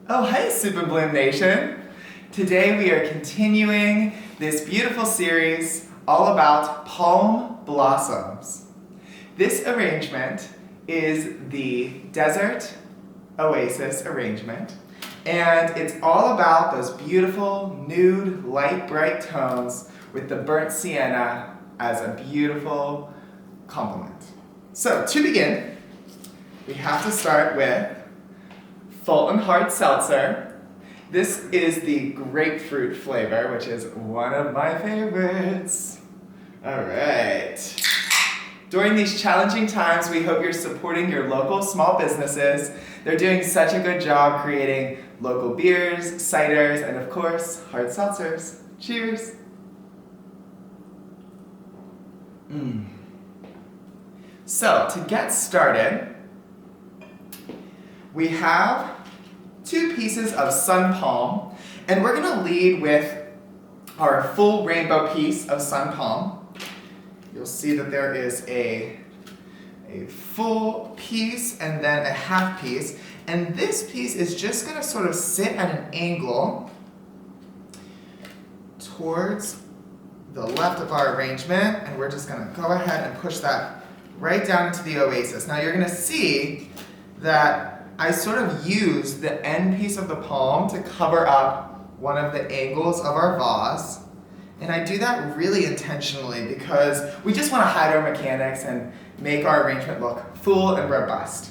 Oh, hey, Sip and Bloom Nation! Today we are continuing this beautiful series all about palm blossoms. This arrangement is the Desert Oasis arrangement, and it's all about those beautiful nude, light, bright tones with the burnt sienna as a beautiful complement. So, to begin, we have to start with Fulton Hard Seltzer. This is the grapefruit flavor, which is one of my favorites. All right. During these challenging times, we hope you're supporting your local small businesses. They're doing such a good job creating local beers, ciders, and of course, hard seltzers. Cheers. So, to get started, we have 2 pieces of sun palm, and we're going to lead with our full rainbow piece of sun palm. You'll see that there is a full piece and then a half piece, and this piece is just going to sort of sit at an angle towards the left of our arrangement, and we're just going to go ahead and push that right down into the oasis. Now you're going to see that I sort of use the end piece of the palm to cover up one of the angles of our vase. And I do that really intentionally because we just want to hide our mechanics and make our arrangement look full and robust.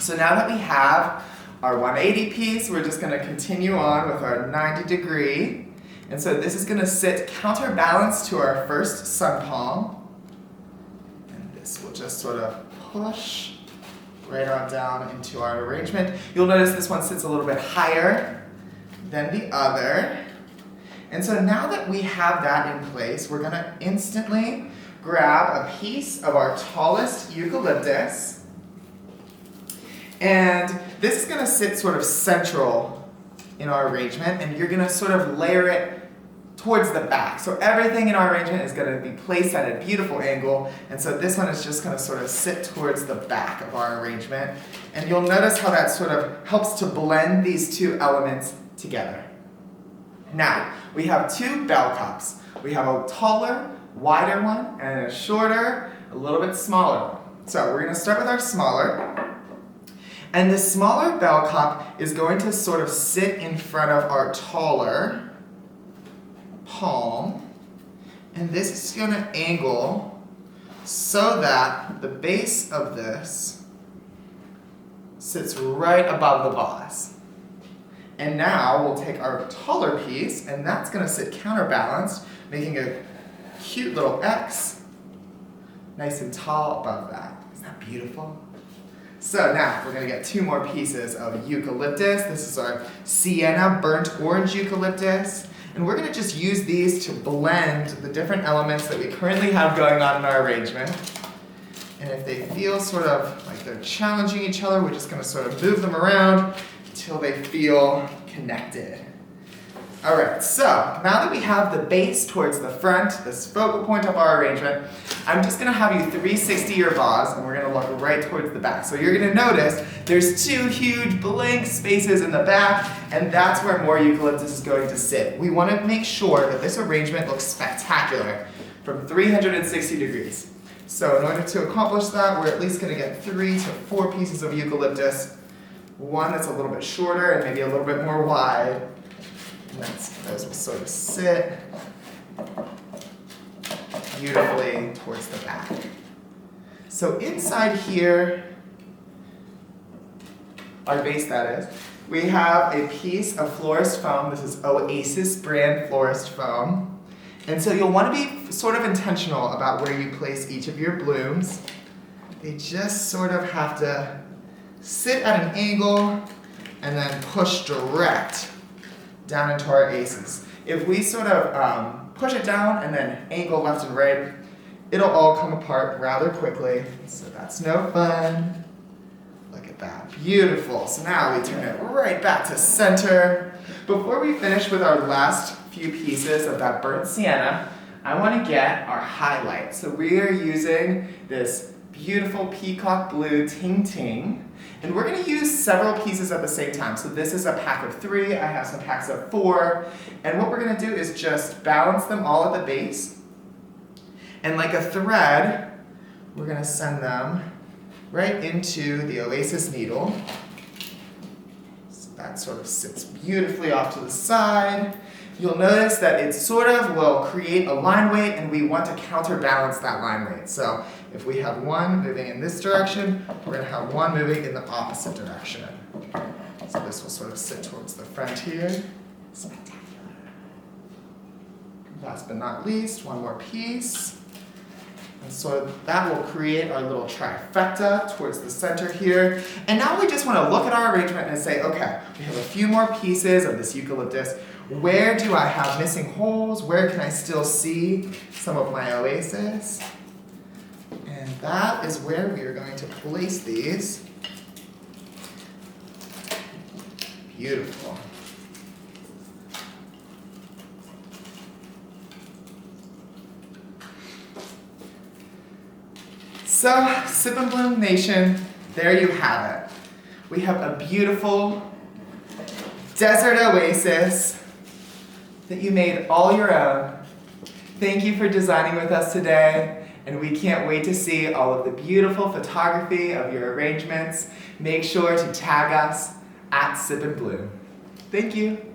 So now that we have our 180 piece, we're just going to continue on with our 90 degree. And so this is going to sit counterbalanced to our first sun palm. And this will just sort of push right on down into our arrangement. You'll notice this one sits a little bit higher than the other. And so now that we have that in place, we're gonna instantly grab a piece of our tallest eucalyptus. And this is gonna sit sort of central in our arrangement, and you're gonna sort of layer it towards the back. So everything in our arrangement is going to be placed at a beautiful angle, and so this one is just going to sort of sit towards the back of our arrangement. And you'll notice how that sort of helps to blend these 2 elements together. Now, we have 2 bell cups. We have a taller, wider one, and a shorter, a little bit smaller one. So we're going to start with our smaller. And the smaller bell cup is going to sort of sit in front of our taller palm, and this is going to angle so that the base of this sits right above the vase. And now we'll take our taller piece, and that's going to sit counterbalanced, making a cute little X, nice and tall above that. Isn't that beautiful? So now we're going to get 2 more pieces of eucalyptus. This is our sienna burnt orange eucalyptus. And we're going to just use these to blend the different elements that we currently have going on in our arrangement. And if they feel sort of like they're challenging each other, we're just going to sort of move them around until they feel connected. All right, so now that we have the base towards the front, this focal point of our arrangement, I'm just going to have you 360 your vase, and we're going to look right towards the back. So you're going to notice there's 2 huge blank spaces in the back, and that's where more eucalyptus is going to sit. We want to make sure that this arrangement looks spectacular from 360 degrees. So in order to accomplish that, we're at least going to get 3 to 4 pieces of eucalyptus. One that's a little bit shorter and maybe a little bit more wide. And those will sort of sit beautifully towards the back. So inside here, our base that is, we have a piece of florist foam. This is Oasis brand florist foam. And so you'll want to be sort of intentional about where you place each of your blooms. They just sort of have to sit at an angle and then push direct down into our aces. If we sort of push it down and then angle left and right, it'll all come apart rather quickly, so that's no fun. Look at that, beautiful. So now we turn it right back to center. Before we finish with our last few pieces of that burnt sienna, I want to get our highlight. So we are using this beautiful peacock blue Ting Ting. And we're going to use several pieces at the same time. So this is a pack of 3, I have some packs of 4. And what we're going to do is just balance them all at the base. And like a thread, we're going to send them right into the Oasis needle. So that sort of sits beautifully off to the side. You'll notice that it sort of will create a line weight, and we want to counterbalance that line weight. So if we have one moving in this direction, we're going to have one moving in the opposite direction. So this will sort of sit towards the front here. Spectacular. Last but not least, one more piece. And so that will create our little trifecta towards the center here. And now we just want to look at our arrangement and say, okay, we have a few more pieces of this eucalyptus. Where do I have missing holes? Where can I still see some of my oasis? And that is where we are going to place these. Beautiful. So, Sip and Bloom Nation, there you have it. We have a beautiful desert oasis that you made all your own. Thank you for designing with us today, and we can't wait to see all of the beautiful photography of your arrangements. Make sure to tag us at Sip and Bloom. Thank you.